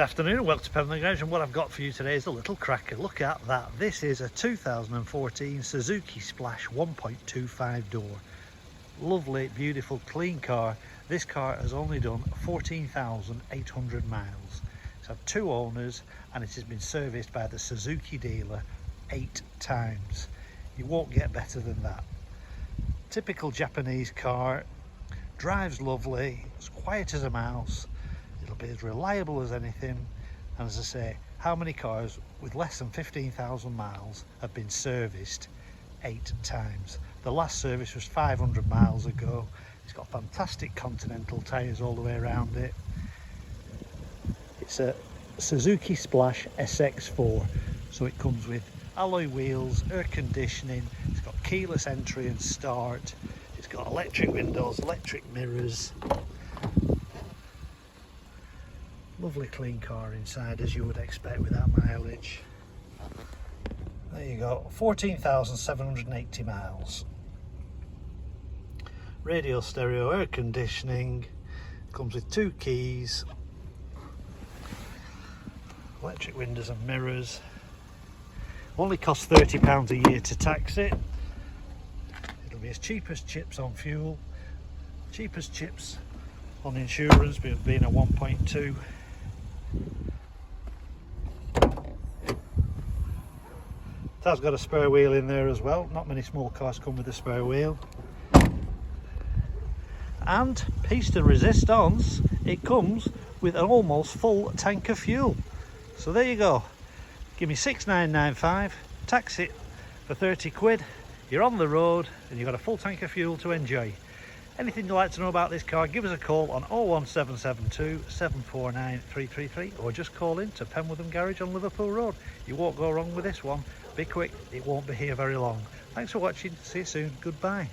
Good afternoon and welcome to Penwitham Garage, and what I've got for you today is a little cracker. Look at that. This is a 2014 Suzuki Splash 1.25 door. Lovely, beautiful, clean car. This car has only done 14,800 miles. It's had 2 owners and it has been serviced by the Suzuki dealer 8 times. You won't get better than that. Typical Japanese car, drives lovely, it's quiet as a mouse. It'll be as reliable as anything, and as I say, how many cars with less than 15,000 miles have been serviced 8 times? The last service was 500 miles ago. It's got fantastic Continental tyres all the way around it. It's a Suzuki Splash SX4, so it comes with alloy wheels, air conditioning, it's got keyless entry and start, it's got electric windows, electric mirrors. Lovely clean car inside, as you would expect with that mileage. There you go, 14,780 miles. Radio, stereo, air conditioning, comes with 2 keys, electric windows and mirrors. Only costs £30 a year to tax it. It'll be as cheap as chips on fuel, cheap as chips on insurance, being a 1.2. It has got a spare wheel in there as well. Not many small cars come with a spare wheel. And piece de resistance, it comes with an almost full tank of fuel. So there you go. Give me 6,995, tax it for 30 quid. You're on the road and you've got a full tank of fuel to enjoy. Anything you'd like to know about this car, give us a call on 01772 749 333 or just call in to Penwitham Garage on Liverpool Road. You won't go wrong with this one. Be quick, it won't be here very long. Thanks for watching, see you soon, goodbye.